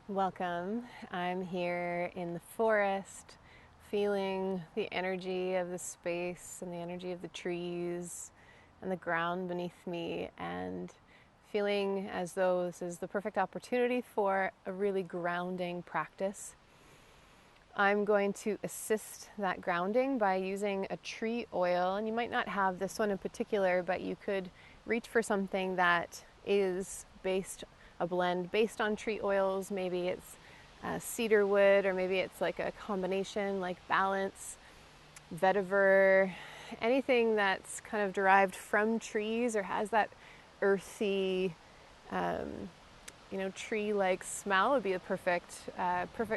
Welcome. I'm here in the forest, feeling the energy of the space and the energy of the trees and the ground beneath me, and feeling as though this is the perfect opportunity for a really grounding practice. I'm going to assist that grounding by using a tree oil, and you might not have this one in particular, but you could reach for something that is a blend based on tree oils. Maybe it's cedar wood, or maybe it's like a combination like Balance, vetiver, anything that's kind of derived from trees or has that earthy, tree-like smell would be a perfect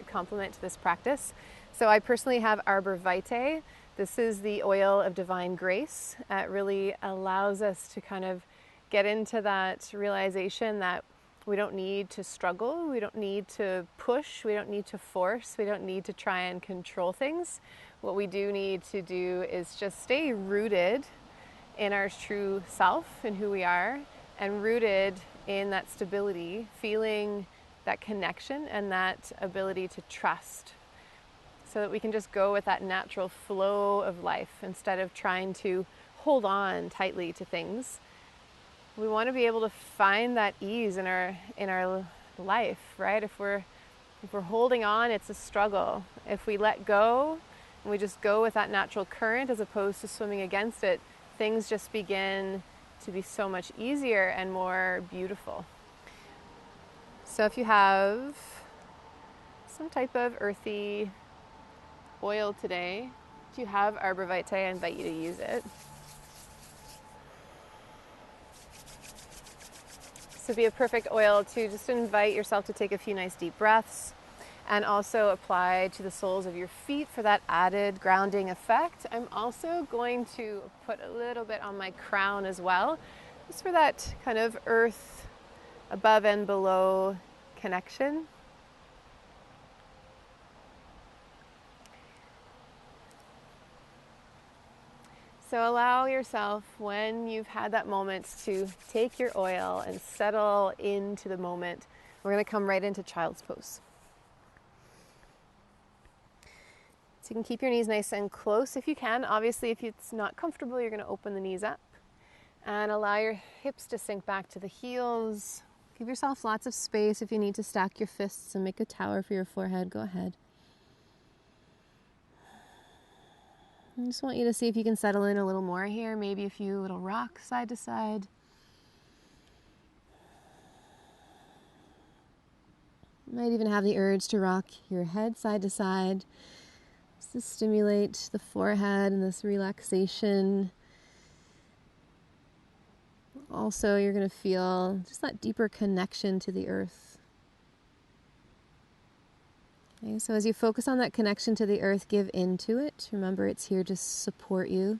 complement to this practice. So I personally have Arborvitae. This is the oil of divine grace. It really allows us to kind of get into that realization that we don't need to struggle, we don't need to push, we don't need to force, we don't need to try and control things. What we do need to do is just stay rooted in our true self and who we are, and rooted in that stability, feeling that connection and that ability to trust, so that we can just go with that natural flow of life instead of trying to hold on tightly to things. We want to be able to find that ease in our life, right? If we're holding on, it's a struggle. If we let go and we just go with that natural current as opposed to swimming against it, things just begin to be so much easier and more beautiful. So if you have some type of earthy oil today, if you have Arborvitae, I invite you to use it. This would be a perfect oil to just invite yourself to take a few nice deep breaths, and also apply to the soles of your feet for that added grounding effect. I'm also going to put a little bit on my crown as well, just for that kind of earth above and below connection. So allow yourself, when you've had that moment, to take your oil and settle into the moment. We're going to come right into child's pose. So you can keep your knees nice and close if you can. Obviously, if it's not comfortable, you're going to open the knees up and allow your hips to sink back to the heels. Give yourself lots of space. If you need to stack your fists and make a tower for your forehead, go ahead. I just want you to see if you can settle in a little more here. Maybe a few little rocks side to side. You might even have the urge to rock your head side to side, just to stimulate the forehead and this relaxation. Also, you're going to feel just that deeper connection to the earth. Okay, so as you focus on that connection to the earth, give into it. Remember, it's here to support you.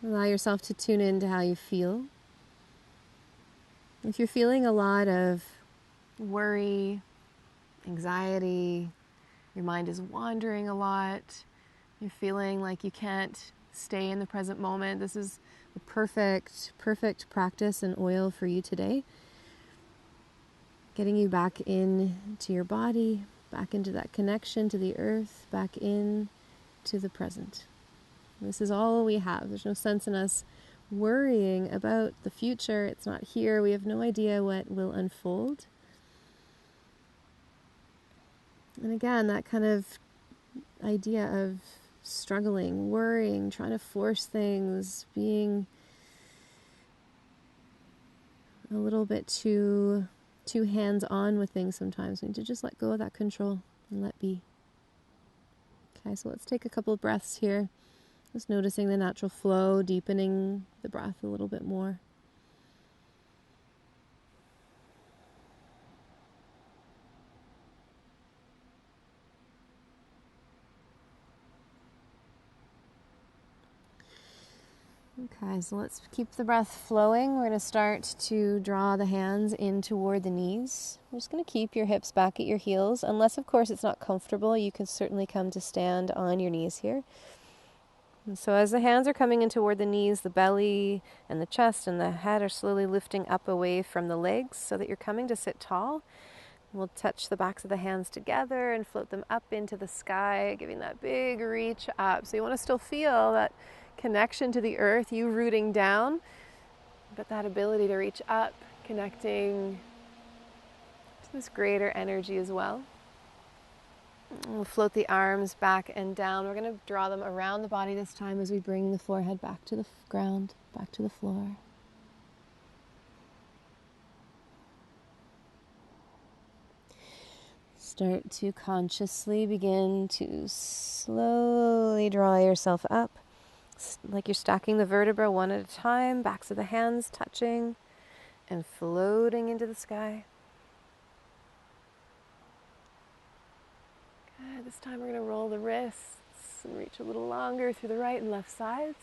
Allow yourself to tune into how you feel. If you're feeling a lot of worry, anxiety, your mind is wandering a lot, you're feeling like you can't stay in the present moment, this is the perfect practice and oil for you today. Getting you back into your body, back into that connection to the earth, back in to the present. This is all we have. There's no sense in us worrying about the future. It's not here. We have no idea what will unfold. And again, that kind of idea of struggling, worrying, trying to force things, being a little bit too hands-on with things sometimes. We need to just let go of that control and let be. Okay, so let's take a couple of breaths here. Just noticing the natural flow, deepening the breath a little bit more. Okay, so let's keep the breath flowing. We're going to start to draw the hands in toward the knees. We're just going to keep your hips back at your heels. Unless, of course, it's not comfortable, you can certainly come to stand on your knees here. And so as the hands are coming in toward the knees, the belly and the chest and the head are slowly lifting up away from the legs so that you're coming to sit tall. We'll touch the backs of the hands together and float them up into the sky, giving that big reach up. So you want to still feel that connection to the earth, you rooting down, but that ability to reach up, connecting to this greater energy as well. We'll float the arms back and down. We're going to draw them around the body this time as we bring the forehead back to the ground, back to the floor. Start to consciously begin to slowly draw yourself up, like you're stacking the vertebra one at a time, backs of the hands touching and floating into the sky. Good. This time we're going to roll the wrists and reach a little longer through the right and left sides.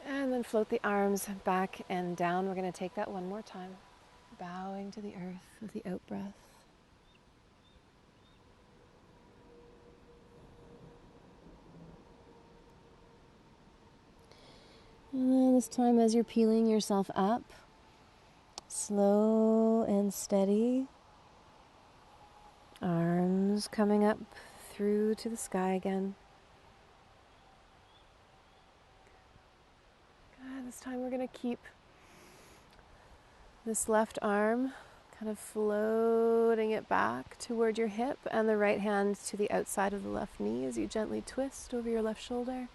And then float the arms back and down. We're going to take that one more time. Bowing to the earth with the out breath. And then this time as you're peeling yourself up, slow and steady. Arms coming up through to the sky again. Good. This time we're going to keep this left arm kind of floating it back toward your hip and the right hand to the outside of the left knee as you gently twist over your left shoulder.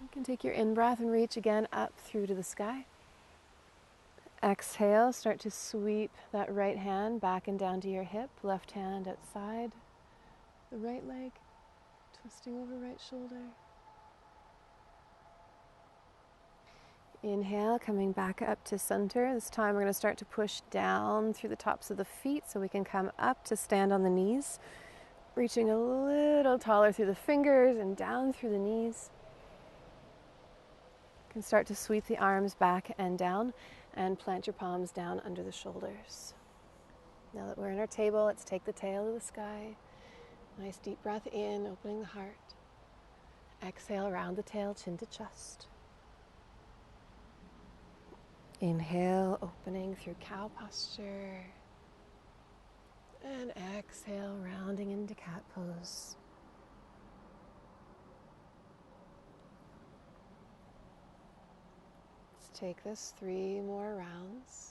You can take your in-breath and reach again up through to the sky. Exhale, start to sweep that right hand back and down to your hip, left hand outside the right leg, twisting over right shoulder. Inhale, coming back up to center. This time we're going to start to push down through the tops of the feet so we can come up to stand on the knees, reaching a little taller through the fingers and down through the knees. You can start to sweep the arms back and down and plant your palms down under the shoulders. Now that we're in our table, let's take the tail to the sky. Nice deep breath in, opening the heart. Exhale, round the tail, chin to chest. Inhale, opening through cow posture. And exhale, rounding into cat pose. Let's take this 3 more rounds.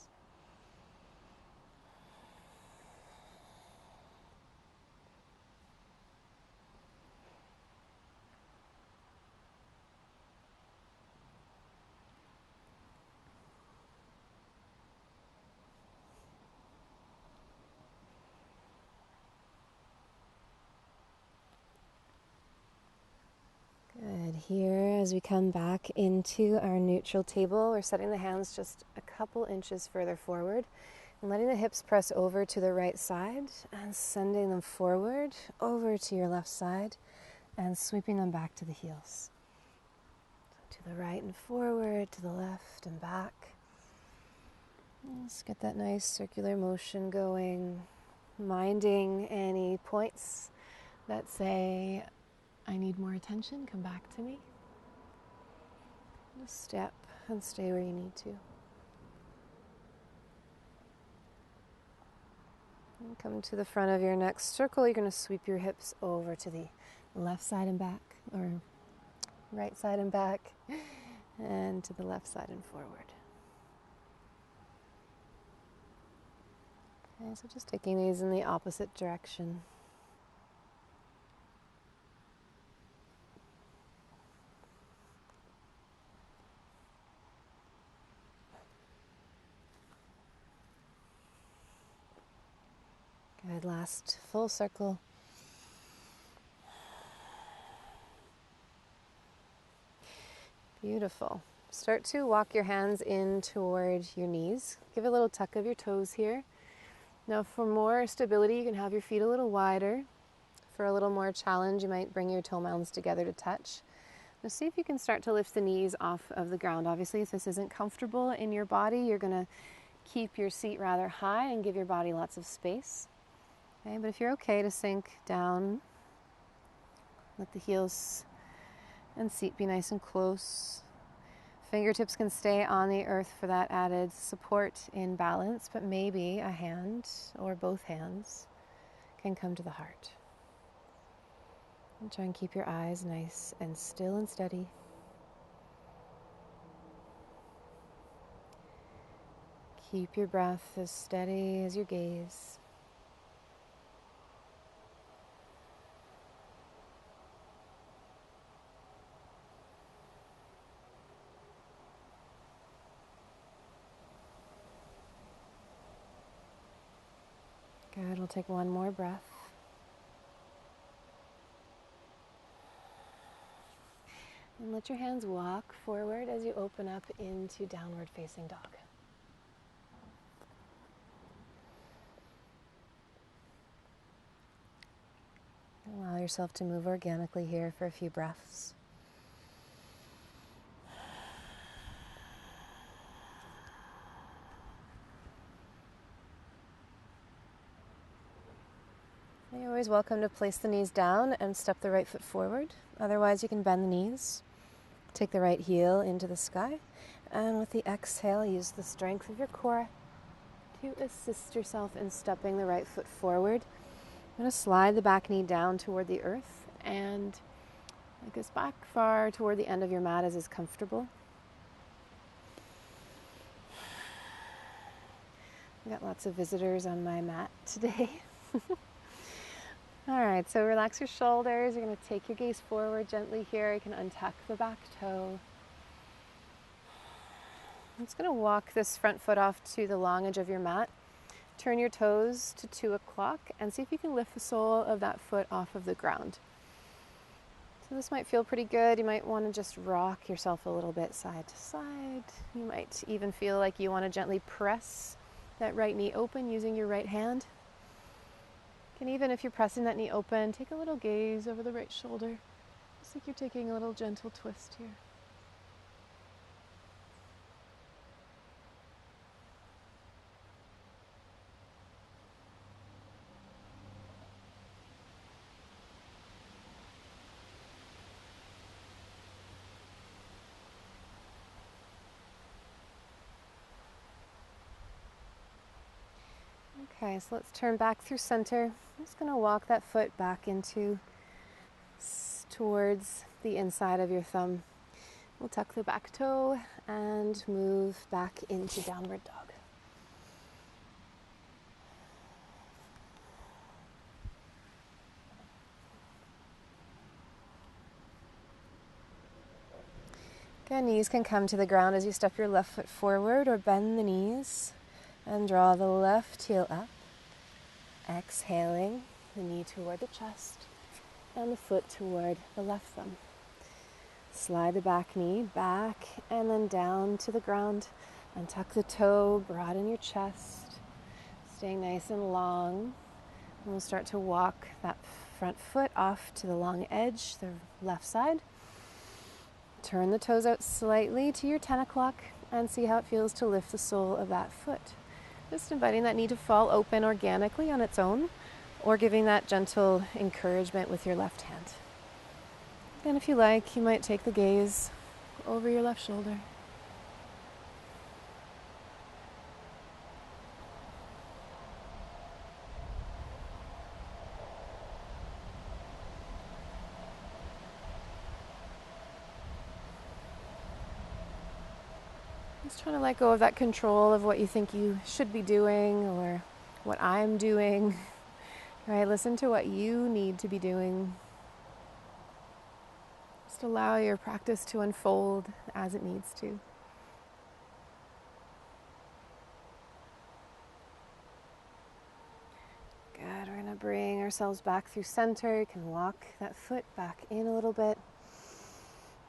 Good. Here, as we come back into our neutral table, we're setting the hands just a couple inches further forward and letting the hips press over to the right side and sending them forward over to your left side and sweeping them back to the heels. So to the right and forward, to the left and back. Let's get that nice circular motion going, minding any points that say, I need more attention, come back to me. Just step and stay where you need to. And come to the front of your next circle. You're going to sweep your hips over to the left side and back, or right side and back, and to the left side and forward. Okay, so just taking these in the opposite direction. Good, last full circle. Beautiful. Start to walk your hands in toward your knees. Give a little tuck of your toes here. Now for more stability, you can have your feet a little wider. For a little more challenge, you might bring your toe mounds together to touch. Now see if you can start to lift the knees off of the ground. Obviously, if this isn't comfortable in your body, you're going to keep your seat rather high and give your body lots of space. Okay, but if you're okay to sink down, let the heels and seat be nice and close. Fingertips can stay on the earth for that added support in balance, but maybe a hand or both hands can come to the heart. And try and keep your eyes nice and still and steady. Keep your breath as steady as your gaze. Good, we'll take one more breath. And let your hands walk forward as you open up into downward facing dog. Allow yourself to move organically here for a few breaths. You're always welcome to place the knees down and step the right foot forward. Otherwise, you can bend the knees. Take the right heel into the sky. And with the exhale, use the strength of your core to assist yourself in stepping the right foot forward. I'm going to slide the back knee down toward the earth and like this back far toward the end of your mat as is comfortable. I've got lots of visitors on my mat today. All right, so relax your shoulders. You're going to take your gaze forward gently here. You can untuck the back toe. I'm just going to walk this front foot off to the long edge of your mat. Turn your toes to 2 o'clock and see if you can lift the sole of that foot off of the ground. So this might feel pretty good. You might want to just rock yourself a little bit side to side. You might even feel like you want to gently press that right knee open using your right hand. And even if you're pressing that knee open, take a little gaze over the right shoulder. Just like you're taking a little gentle twist here. Okay, so let's turn back through center. I'm just going to walk that foot back towards the inside of your thumb. We'll tuck the back toe and move back into downward dog. Again, knees can come to the ground as you step your left foot forward or bend the knees and draw the left heel up. Exhaling, the knee toward the chest and the foot toward the left thumb. Slide the back knee back and then down to the ground and tuck the toe, broaden your chest, staying nice and long. And we'll start to walk that front foot off to the long edge, the left side. Turn the toes out slightly to your 10 o'clock and see how it feels to lift the sole of that foot. Just inviting that knee to fall open organically on its own, or giving that gentle encouragement with your left hand. And if you like, you might take the gaze over your left shoulder. Just trying to let go of that control of what you think you should be doing or what I'm doing. Right? Listen to what you need to be doing. Just allow your practice to unfold as it needs to. Good. We're going to bring ourselves back through center. You can walk that foot back in a little bit.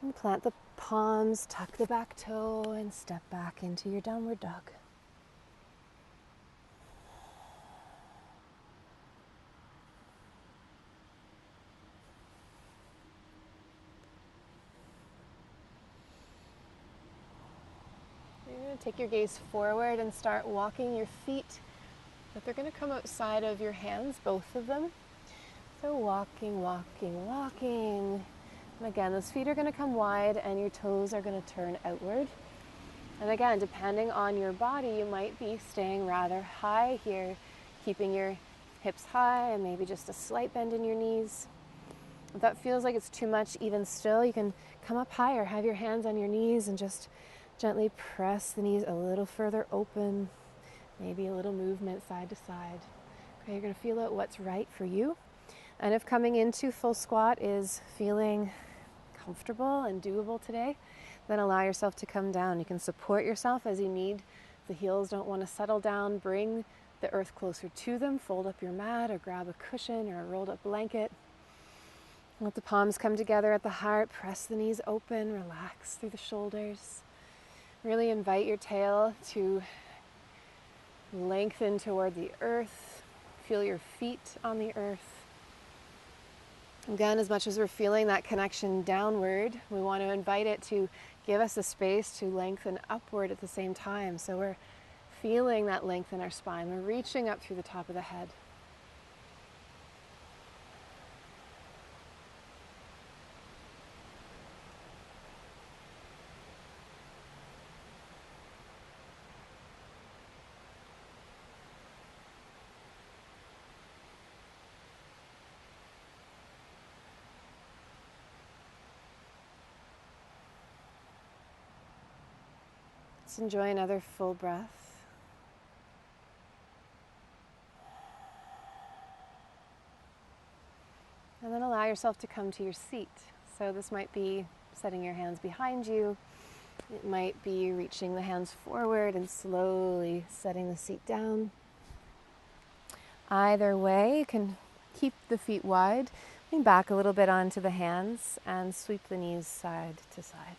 And plant the palms, tuck the back toe, and step back into your downward dog. You're going to take your gaze forward and start walking your feet but they're going to come outside of your hands, both of them. So walking, walking, walking. And again, those feet are going to come wide and your toes are going to turn outward. And again, depending on your body, you might be staying rather high here, keeping your hips high and maybe just a slight bend in your knees. If that feels like it's too much, even still, you can come up higher, have your hands on your knees and just gently press the knees a little further open, maybe a little movement side to side. Okay, you're going to feel out what's right for you. And if coming into full squat is feeling comfortable and doable today, then allow yourself to come down. You can support yourself as you need. The heels don't want to settle down. Bring the earth closer to them. Fold up your mat or grab a cushion or a rolled up blanket. Let the palms come together at the heart. Press the knees open. Relax through the shoulders. Really invite your tail to lengthen toward the earth. Feel your feet on the earth. Again, as much as we're feeling that connection downward, we want to invite it to give us the space to lengthen upward at the same time. So we're feeling that length in our spine. We're reaching up through the top of the head. Let's enjoy another full breath. And then allow yourself to come to your seat. So this might be setting your hands behind you. It might be reaching the hands forward and slowly setting the seat down. Either way, you can keep the feet wide, lean back a little bit onto the hands and sweep the knees side to side.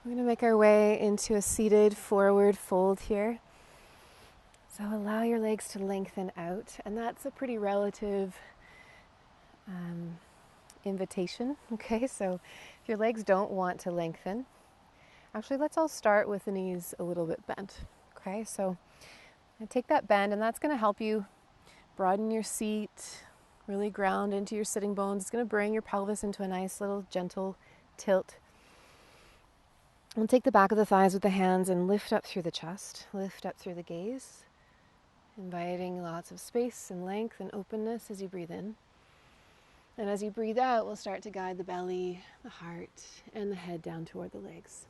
We're going to make our way into a seated forward fold here. So allow your legs to lengthen out, and that's a pretty relative invitation, okay? So if your legs don't want to lengthen, actually let's all start with the knees a little bit bent, okay? So take that bend, and that's going to help you broaden your seat, really ground into your sitting bones. It's going to bring your pelvis into a nice little gentle tilt. And take the back of the thighs with the hands and lift up through the chest, lift up through the gaze, inviting lots of space and length and openness as you breathe in. And as you breathe out, we'll start to guide the belly, the heart, and the head down toward the legs.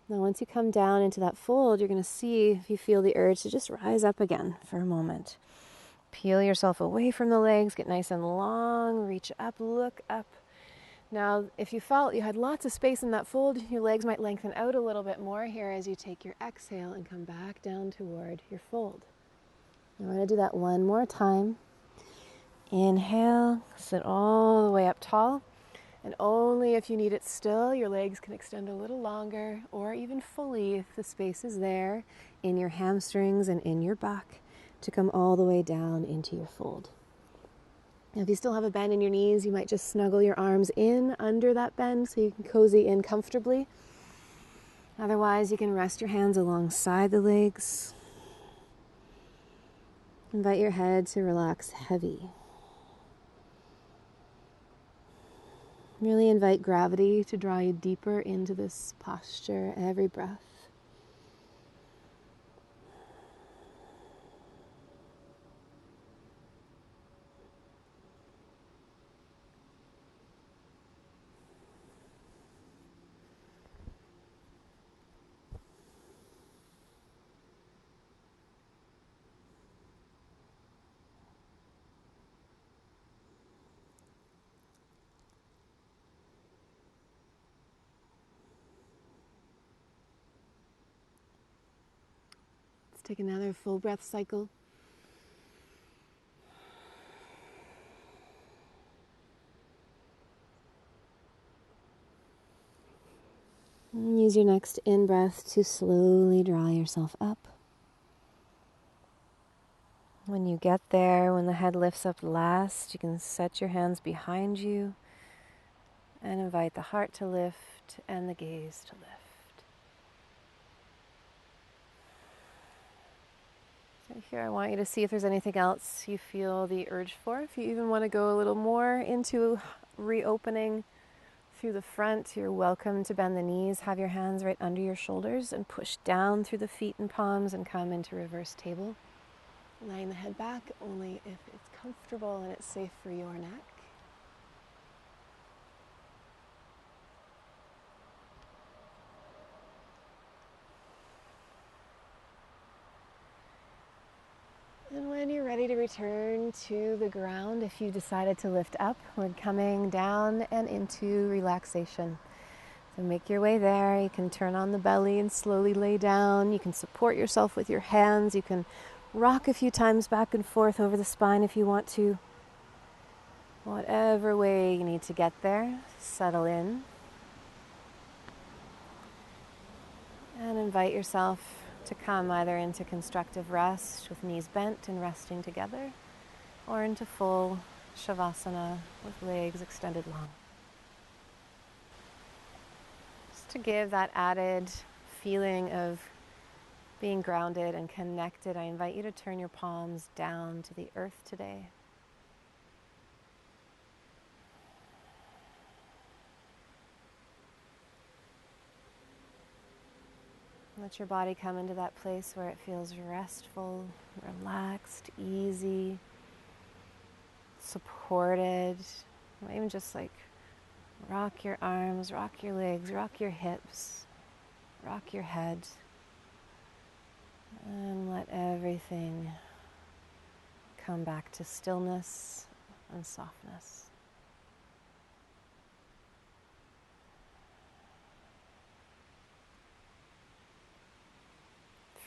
Now, once you come down into that fold, you're going to see if you feel the urge to just rise up again for a moment. Peel yourself away from the legs, get nice and long, reach up, look up. Now, if you felt you had lots of space in that fold, your legs might lengthen out a little bit more here as you take your exhale and come back down toward your fold. Now, we're going to do that one more time. Inhale, sit all the way up tall, and only if you need it still, your legs can extend a little longer or even fully if the space is there in your hamstrings and in your back to come all the way down into your fold. Now, if you still have a bend in your knees, you might just snuggle your arms in under that bend so you can cozy in comfortably. Otherwise, you can rest your hands alongside the legs. Invite your head to relax heavy. Really invite gravity to draw you deeper into this posture every breath. Let's take another full breath cycle. And use your next in-breath to slowly draw yourself up. When you get there, when the head lifts up last, you can set your hands behind you and invite the heart to lift and the gaze to lift. So here I want you to see if there's anything else you feel the urge for. If you even want to go a little more into reopening through the front, you're welcome to bend the knees, have your hands right under your shoulders and push down through the feet and palms and come into reverse table. Laying the head back only if it's comfortable and it's safe for your neck. And when you're ready to return to the ground, if you decided to lift up, we're coming down and into relaxation. So make your way there. You can turn on the belly and slowly lay down. You can support yourself with your hands. You can rock a few times back and forth over the spine if you want to. Whatever way you need to get there, settle in. And invite yourself to come either into constructive rest with knees bent and resting together, or into full Shavasana with legs extended long. Just to give that added feeling of being grounded and connected, I invite you to turn your palms down to the earth today. Let your body come into that place where it feels restful, relaxed, easy, supported. Or even just like rock your arms, rock your legs, rock your hips, rock your head. And let everything come back to stillness and softness.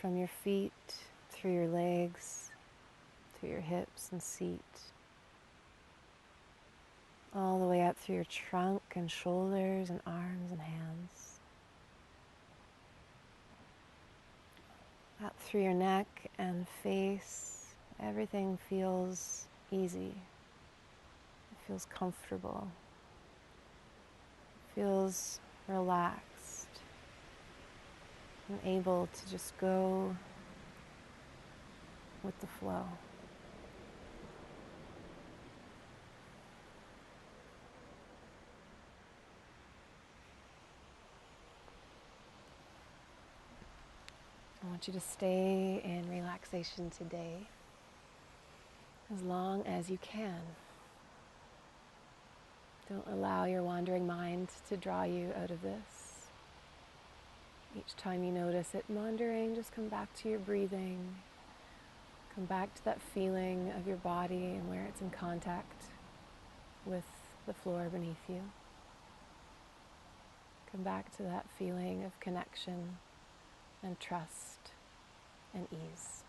From your feet, through your legs, through your hips and seat, all the way up through your trunk and shoulders and arms and hands, up through your neck and face. Everything feels easy, it feels comfortable, it feels relaxed, and able to just go with the flow. I want you to stay in relaxation today as long as you can. Don't allow your wandering mind to draw you out of this. Each time you notice it wandering, just come back to your breathing. Come back to that feeling of your body and where it's in contact with the floor beneath you. Come back to that feeling of connection and trust and ease.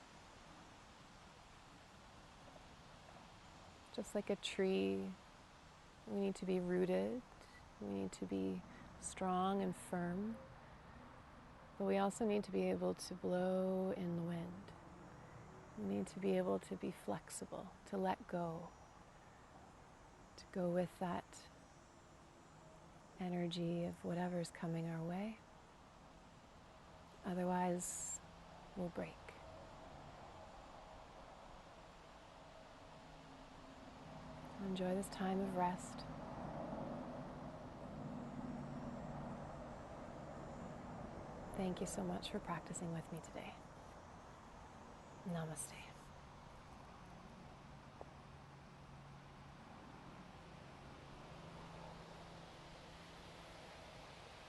Just like a tree, we need to be rooted, we need to be strong and firm, but we also need to be able to blow in the wind. We need to be able to be flexible, to let go, to go with that energy of whatever's coming our way. Otherwise, we'll break. Enjoy this time of rest. Thank you so much for practicing with me today. Namaste.